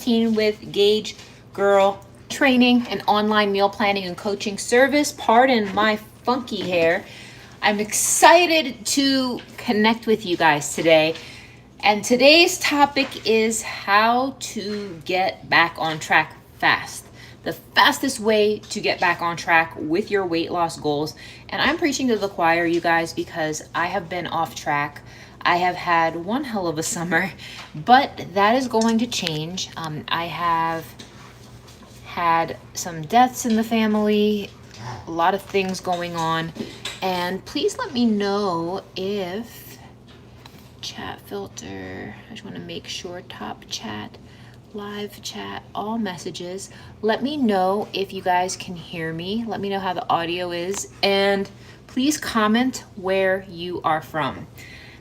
2019 with Gauge Girl Training, an online meal planning and coaching service. Pardon my funky hair. I'm excited to connect with you guys today. And today's topic is how to get back on track fast. The fastest way to get back on track with your weight loss goals. And I'm preaching to the choir, you guys, because I have been off track. I have had one hell of a summer, but that is going to change. I have had some deaths in the family, a lot of things going on. And please let me know if chat filter, I just want to make sure top chat, live chat, all messages. Let me know if you guys can hear me. Let me know how the audio is. And please comment where you are from.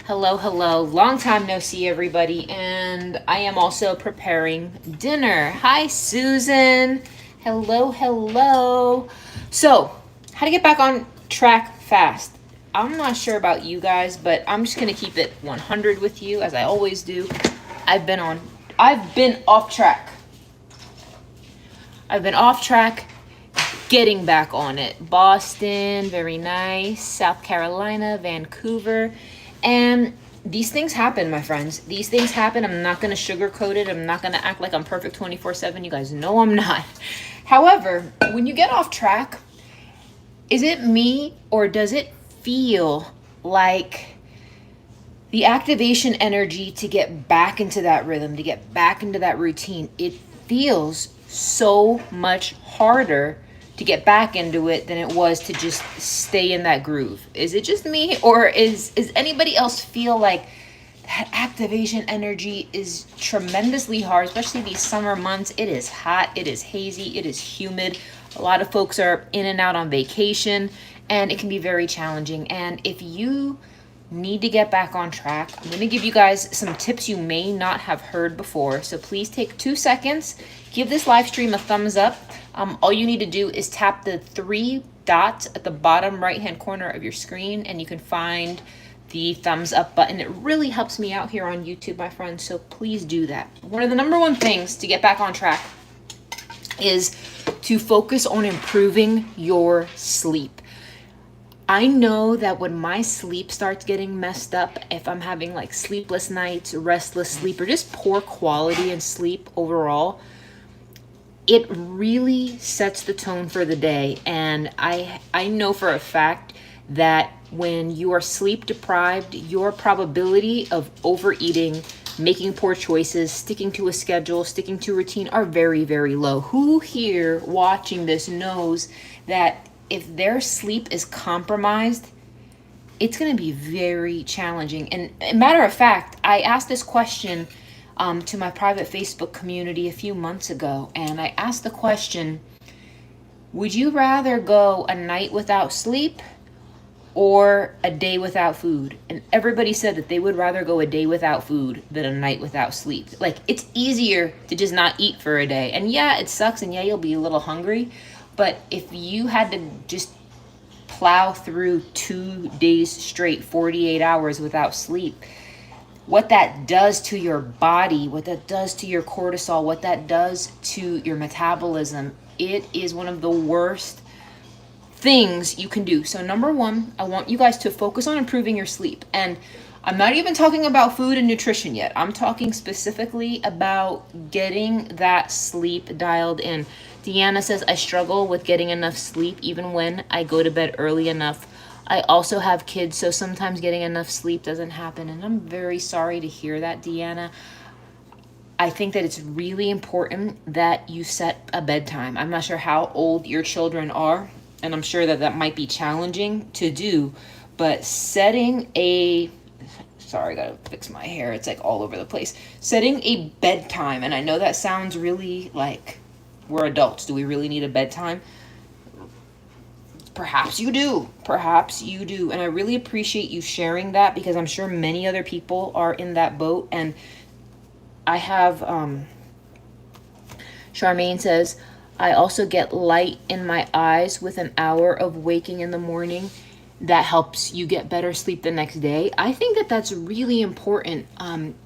Hello, hello. Long time no see, everybody. And I am also preparing dinner. Hi, Susan. Hello, hello. So, how to get back on track fast. I'm not sure about you guys, but I'm just going to keep it 100 with you, as I always do. I've been off track. I've been off track, getting back on it. Boston, very nice. South Carolina, Vancouver. And these things happen, my friends. These things happen. I'm not going to sugarcoat it. I'm not going to act like I'm perfect 24/7. You guys know I'm not. However, when you get off track, is it me or does it feel like the activation energy to get back into that rhythm, to get back into that routine, it feels so much harder to get back into it than it was to just stay in that groove? Is it just me, or is anybody else feel like that activation energy is tremendously hard, especially these summer months? It is hot, it is hazy, it is humid. A lot of folks are in and out on vacation, and it can be very challenging. And if you need to get back on track, I'm going to give you guys some tips you may not have heard before. So please take 2 seconds, give this live stream a thumbs up. All you need to do is tap the 3 dots at the bottom right hand corner of your screen, and you can find the thumbs up button. It really helps me out here on YouTube, my friends, so please do that. One of the number one things to get back on track is to focus on improving your sleep. I know that when my sleep starts getting messed up, if I'm having like sleepless nights, restless sleep, or just poor quality in sleep overall, it really sets the tone for the day. And I know for a fact that when you are sleep deprived, your probability of overeating, making poor choices, sticking to a schedule, sticking to routine are very, very low. Who here watching this knows that if their sleep is compromised, it's going to be very challenging? And a matter of fact, I asked this question to my private Facebook community a few months ago, and I asked the question, would you rather go a night without sleep or a day without food? And everybody said that they would rather go a day without food than a night without sleep. Like, it's easier to just not eat for a day. And yeah, it sucks, and yeah, you'll be a little hungry. But if you had to just plow through 2 days straight, 48 hours without sleep, what that does to your body, what that does to your cortisol, what that does to your metabolism, it is one of the worst things you can do. So number one, I want you guys to focus on improving your sleep. And I'm not even talking about food and nutrition yet. I'm talking specifically about getting that sleep dialed in. Deanna says, I struggle with getting enough sleep even when I go to bed early enough. I also have kids, so sometimes getting enough sleep doesn't happen. And I'm very sorry to hear that, Deanna. I think that it's really important that you set a bedtime. I'm not sure how old your children are, and I'm sure that that might be challenging to do, but setting a, sorry, I gotta fix my hair. It's like all over the place. Setting a bedtime, and I know that sounds really like we're adults. Do we really need a bedtime? Perhaps you do. Perhaps you do. And I really appreciate you sharing that, because I'm sure many other people are in that boat. And I have, Charmaine says, I also get light in my eyes with an hour of waking in the morning. that helps you get better sleep the next day. I think that that's really important,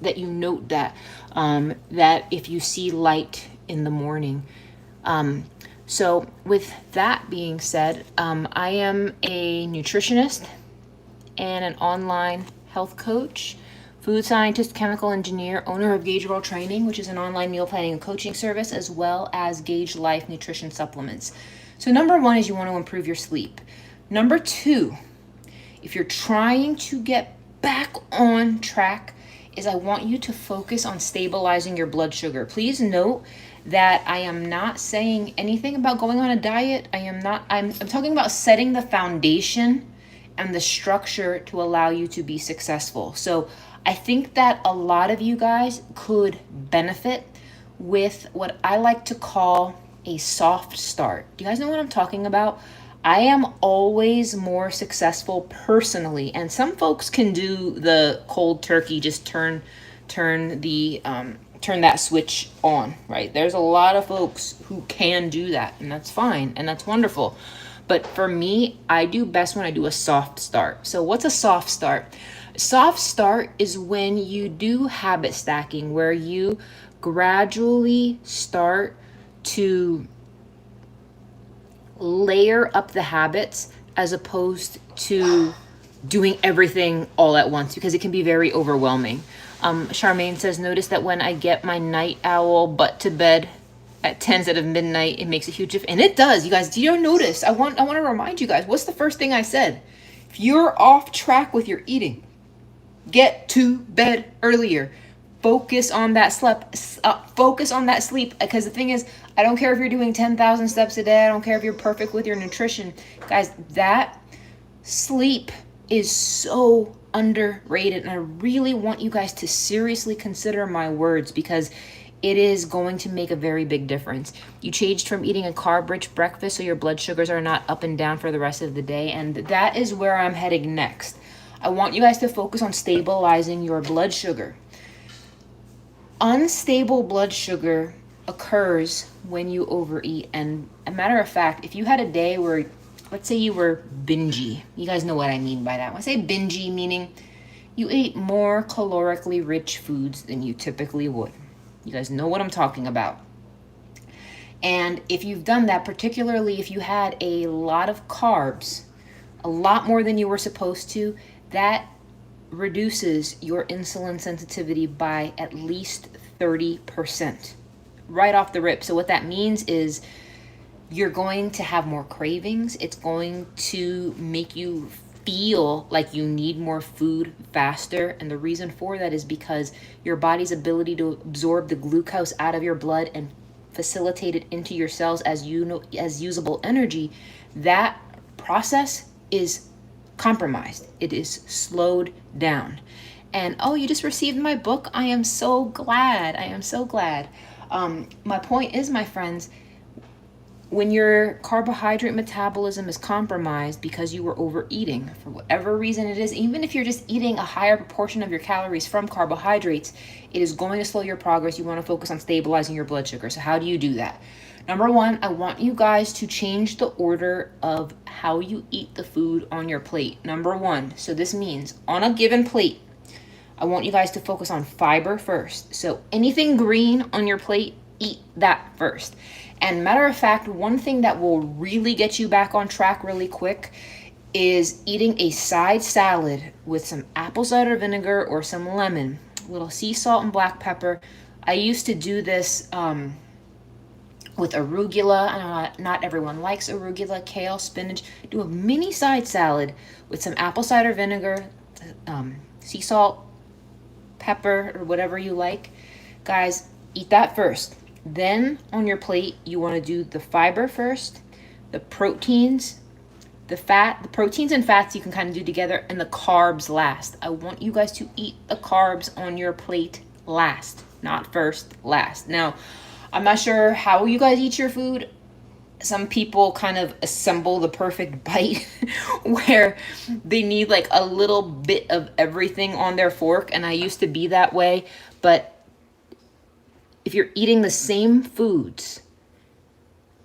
that you note that, that if you see light in the morning. So with that being said, I am a nutritionist and an online health coach, food scientist, chemical engineer, owner of Gauge World Training, which is an online meal planning and coaching service, as well as Gauge Life nutrition supplements. So number one is you want to improve your sleep. Number two, if you're trying to get back on track, is I want you to focus on stabilizing your blood sugar. Please note that I am not saying anything about going on a diet. I'm talking about setting the foundation and the structure to allow you to be successful. So I think that a lot of you guys could benefit with what I like to call a soft start. Do you guys know what I'm talking about? I am always more successful personally, and some folks can do the cold turkey, just turn that switch on, right? There's a lot of folks who can do that, and that's fine, and that's wonderful. But for me, I do best when I do a soft start. So what's a soft start? Soft start is when you do habit stacking, where you gradually start to layer up the habits as opposed to doing everything all at once, because it can be very overwhelming. Charmaine says, notice that when I get my night owl butt to bed at 10 instead of midnight, it makes a huge difference. And it does, you guys. Do you notice? I want to remind you guys, what's the first thing I said? If you're off track with your eating, get to bed earlier. Focus on that sleep. Because the thing is, I don't care if you're doing 10,000 steps a day. I don't care if you're perfect with your nutrition. Guys, that sleep is so underrated. And I really want you guys to seriously consider my words, because it is going to make a very big difference. You changed from eating a carb-rich breakfast so your blood sugars are not up and down for the rest of the day. And that is where I'm heading next. I want you guys to focus on stabilizing your blood sugar. Unstable blood sugar occurs when you overeat. And a matter of fact, if you had a day where, let's say you were bingy, you guys know what I mean by that. When I say bingy, meaning you ate more calorically rich foods than you typically would. You guys know what I'm talking about. And if you've done that, particularly if you had a lot of carbs, a lot more than you were supposed to, that reduces your insulin sensitivity by at least 30% right off the rip. So what that means is you're going to have more cravings. It's going to make you feel like you need more food faster. And the reason for that is because your body's ability to absorb the glucose out of your blood and facilitate it into your cells as usable energy, that process is compromised. It is slowed down. And oh, you just received my book. I am so glad. My point is, my friends, when your carbohydrate metabolism is compromised because you were overeating, for whatever reason it is, even if you're just eating a higher proportion of your calories from carbohydrates, it is going to slow your progress. You want to focus on stabilizing your blood sugar. So how do you do that? Number one, I want you guys to change the order of how you eat the food on your plate. Number one, so this means on a given plate, I want you guys to focus on fiber first. So anything green on your plate, eat that first. And matter of fact, one thing that will really get you back on track really quick is eating a side salad with some apple cider vinegar or some lemon, a little sea salt and black pepper. I used to do this with arugula. I know not everyone likes arugula, kale, spinach. Do a mini side salad with some apple cider vinegar, sea salt, pepper, or whatever you like. Guys, eat that first. Then on your plate, you want to do the fiber first, the proteins, the fat. The proteins and fats you can kind of do together, and the carbs last. I want you guys to eat the carbs on your plate last, not first, last. Now, I'm not sure how you guys eat your food. Some people kind of assemble the perfect bite where they need like a little bit of everything on their fork, and I used to be that way. But if you're eating the same foods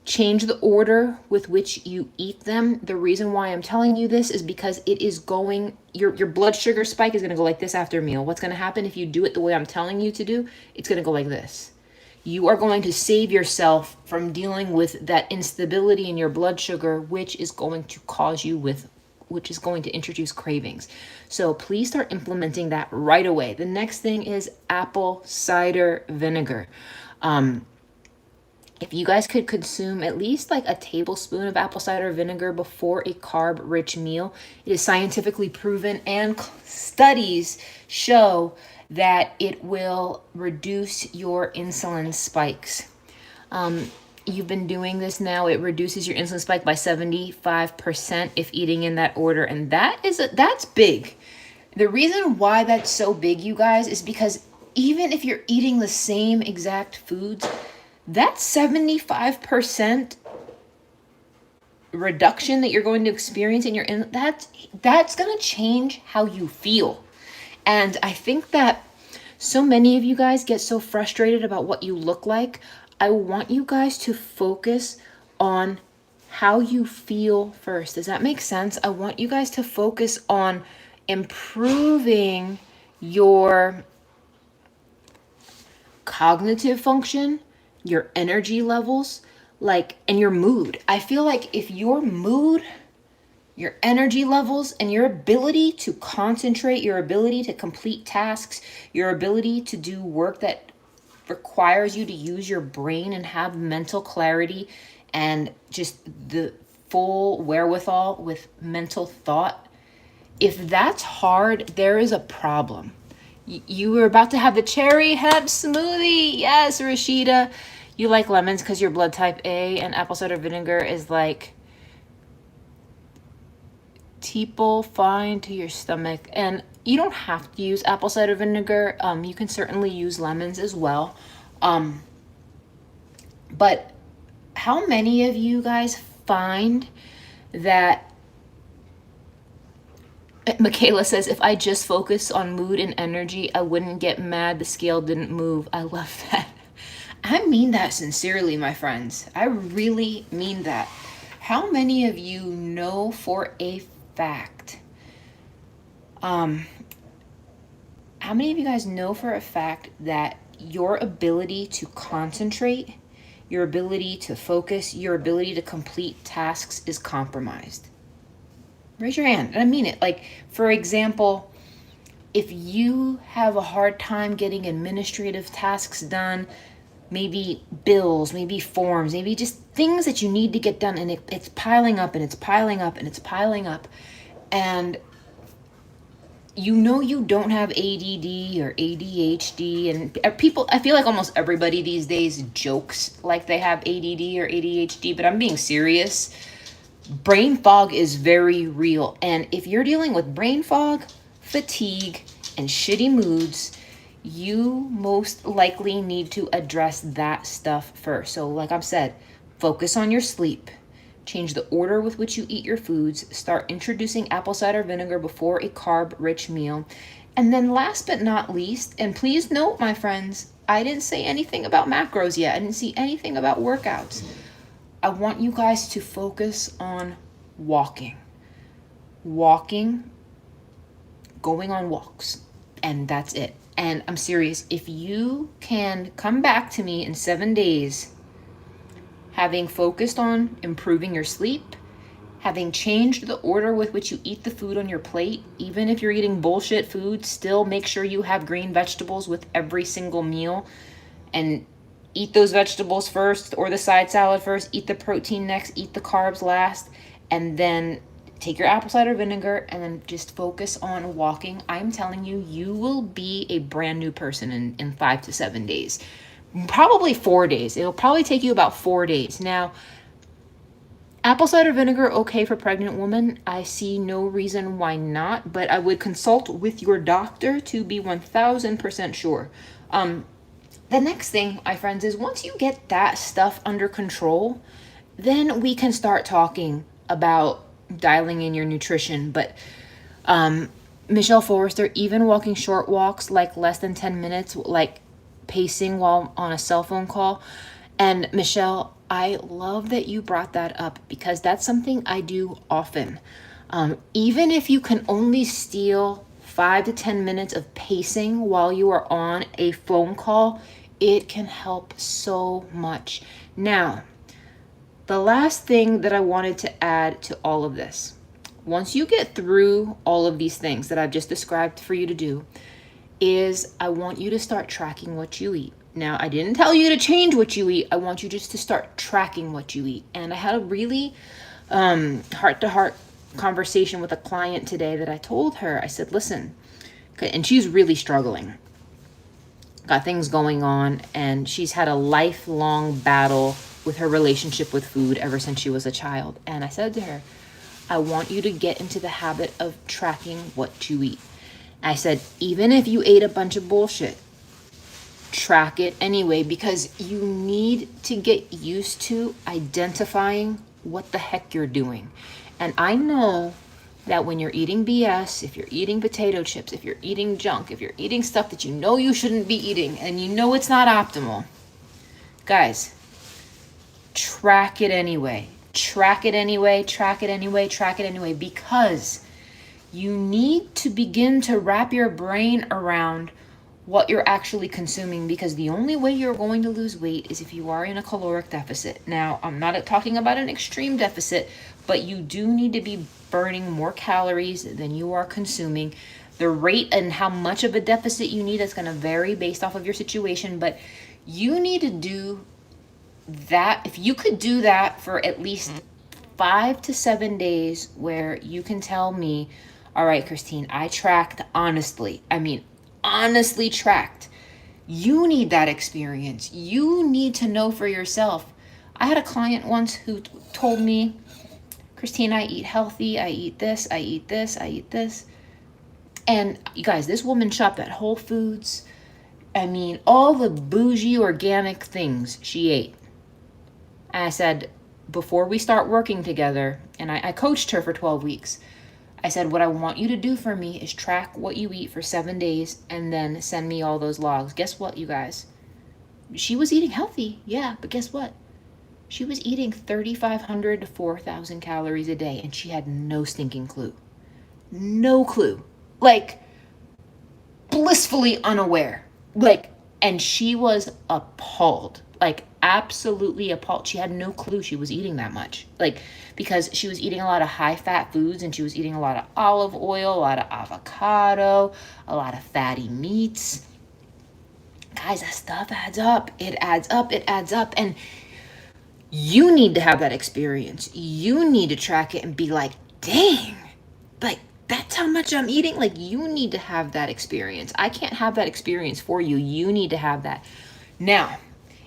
Change the order with which you eat them. The reason why I'm telling you this is because it is going, your blood sugar spike is going to go like this after a meal. What's going to happen if you do it the way I'm telling you to do? It's going to go like this. You are going to save yourself from dealing with that instability in your blood sugar, which is going to which is going to introduce cravings. So please start implementing that right away. The next thing is apple cider vinegar. If you guys could consume at least like a tablespoon of apple cider vinegar before a carb-rich meal, it is scientifically proven, and studies show that it will reduce your insulin spikes. You've been doing this now. It reduces your insulin spike by 75% if eating in that order, and that's big. The reason why that's so big, you guys, is because even if you're eating the same exact foods, that 75% reduction that you're going to experience in your that's going to change how you feel. And I think that so many of you guys get so frustrated about what you look like. I want you guys to focus on how you feel first. Does that make sense? I want you guys to focus on improving your cognitive function, your energy levels, and your mood. I feel like if your mood, your energy levels, and your ability to concentrate, your ability to complete tasks, your ability to do work that requires you to use your brain and have mental clarity and just the full wherewithal with mental thought, if that's hard, there is a problem. You were about to have the cherry hemp smoothie. Yes, Rashida. You like lemons because you're blood type A, and apple cider vinegar is like people fine to your stomach. And you don't have to use apple cider vinegar. You can certainly use lemons as well. But how many of you guys find that Michaela says, if I just focus on mood and energy, I wouldn't get mad the scale didn't move. I love that. I mean that sincerely, my friends. I really mean that. How many of you know for a fact, how many of you guys know for a fact that your ability to concentrate, your ability to focus, your ability to complete tasks is compromised? Raise your hand. And I mean it. Like, for example, if you have a hard time getting administrative tasks done, maybe bills, maybe forms, maybe just things that you need to get done, and it's piling up and it's piling up and it's piling up, and you know you don't have ADD or ADHD, and people, I feel like almost everybody these days jokes like they have ADD or ADHD, but I'm being serious. Brain fog is very real, and if you're dealing with brain fog, fatigue, and shitty moods, you most likely need to address that stuff first. So like I've said, focus on your sleep, change the order with which you eat your foods, start introducing apple cider vinegar before a carb-rich meal, and then last but not least, and please note, my friends, I didn't say anything about macros yet. I didn't see anything about workouts. I want you guys to focus on walking, going on walks, and that's it. And I'm serious, if you can come back to me in 7 days, having focused on improving your sleep, having changed the order with which you eat the food on your plate, even if you're eating bullshit food, still make sure you have green vegetables with every single meal, and eat those vegetables first, or the side salad first, eat the protein next, eat the carbs last, and then take your apple cider vinegar and then just focus on walking. I'm telling you, you will be a brand new person in 5 to 7 days. Probably 4 days. It'll probably take you about 4 days. Now, apple cider vinegar, okay for pregnant women. I see no reason why not, but I would consult with your doctor to be 1000% sure. The next thing, my friends, is once you get that stuff under control, then we can start talking about dialing in your nutrition. But Michelle Forrester, even walking short walks, like less than 10 minutes, like pacing while on a cell phone call, And Michelle, I love that you brought that up because that's something I do often. Even if you can only steal 5 to 10 minutes of pacing while you are on a phone call, it can help so much. Now, the last thing that I wanted to add to all of this, once you get through all of these things that I've just described for you to do, is I want you to start tracking what you eat. Now, I didn't tell you to change what you eat. I want you just to start tracking what you eat. And I had a really heart-to-heart conversation with a client today that I told her, I said, listen, and she's really struggling. Got things going on, and she's had a lifelong battle with her relationship with food ever since she was a child. And I said to her, I want you to get into the habit of tracking what you eat. I said, even if you ate a bunch of bullshit, track it anyway, because you need to get used to identifying what the heck you're doing. And I know that when you're eating BS, if you're eating potato chips, if you're eating junk, if you're eating stuff that you know you shouldn't be eating and you know it's not optimal, guys, track it anyway. Track it anyway, track it anyway, track it anyway, because you need to begin to wrap your brain around what you're actually consuming, because the only way you're going to lose weight is if you are in a caloric deficit. Now, I'm not talking about an extreme deficit, but you do need to be burning more calories than you are consuming. The rate and how much of a deficit you need is going to vary based off of your situation, but you need to do that. If you could do that for at least 5 to 7 days, where you can tell me, all right, Christine, I tracked honestly. I mean, honestly tracked. You need that experience. You need to know for yourself. I had a client once who told me, Christine, I eat healthy. I eat this, I eat this, I eat this. And you guys, this woman shopped at Whole Foods. I mean, all the bougie organic things she ate. And I said, before we start working together, and I coached her for 12 weeks, I said, what I want you to do for me is track what you eat for 7 days and then send me all those logs. Guess what, you guys? She was eating healthy, yeah, but guess what? She was eating 3,500 to 4,000 calories a day, and she had no stinking clue. No clue. Like, blissfully unaware. Like, and she was appalled. Like, absolutely appalled. She had no clue she was eating that much. Like, because she was eating a lot of high-fat foods, and she was eating a lot of olive oil, a lot of avocado, a lot of fatty meats. Guys, that stuff adds up. It adds up. It adds up. And you need to have that experience. You need to track it and be like, dang, like, that's how much I'm eating. Like, you need to have that experience. I can't have that experience for you. You need to have that. Now,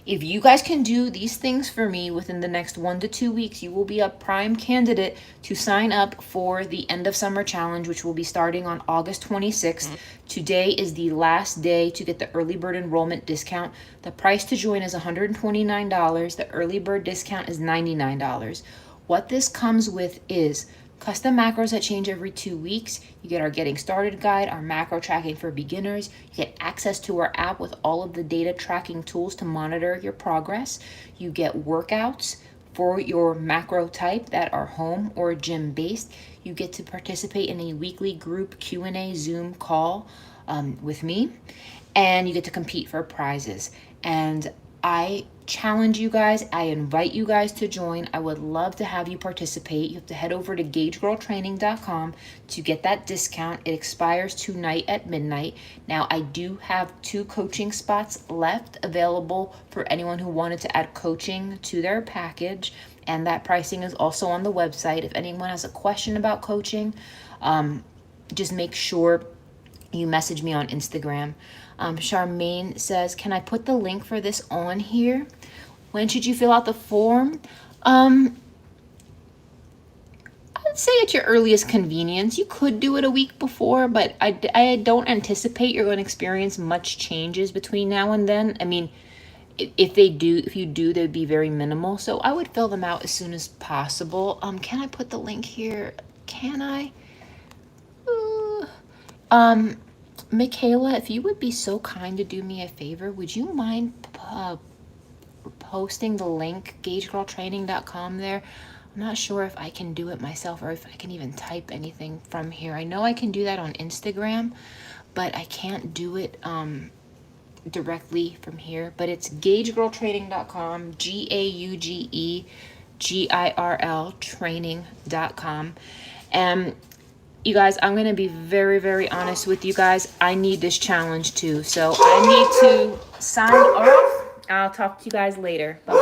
if you guys can do these things for me within the next 1 to 2 weeks, you will be a prime candidate to sign up for the end of summer challenge, which will be starting on August 26th. Today is the last day to get the early bird enrollment discount. The price to join is $129. The early bird discount is $99. What this comes with is custom macros that change every 2 weeks. You get our Getting Started guide, our macro tracking for beginners. You get access to our app with all of the data tracking tools to monitor your progress. You get workouts for your macro type that are home or gym based. You get to participate in a weekly group Q&A Zoom call with me, and you get to compete for prizes. And I challenge you guys. I invite you guys to join. I would love to have you participate. You have to head over to gagegirltraining.com to get that discount. It expires tonight at midnight. Now, I do have 2 coaching spots left available for anyone who wanted to add coaching to their package, and that pricing is also on the website. If anyone has a question about coaching, just make sure you message me on Instagram. Charmaine says, can I put the link for this on here? When should you fill out the form? I'd say at your earliest convenience. You could do it a week before, but I don't anticipate you're going to experience much changes between now and then. I mean, if you do, they'd be very minimal. So I would fill them out as soon as possible. Can I put the link here? Can I? Michaela, if you would be so kind to do me a favor, would you mind posting the link, gagegirltraining.com there. I'm not sure if I can do it myself or if I can even type anything from here. I know I can do that on Instagram, but I can't do it directly from here. But it's gagegirltraining.com, GAUGEGIRL training.com. And you guys, I'm going to be very, very honest with you guys. I need this challenge too. So I need to sign off. I'll talk to you guys later. Bye-bye.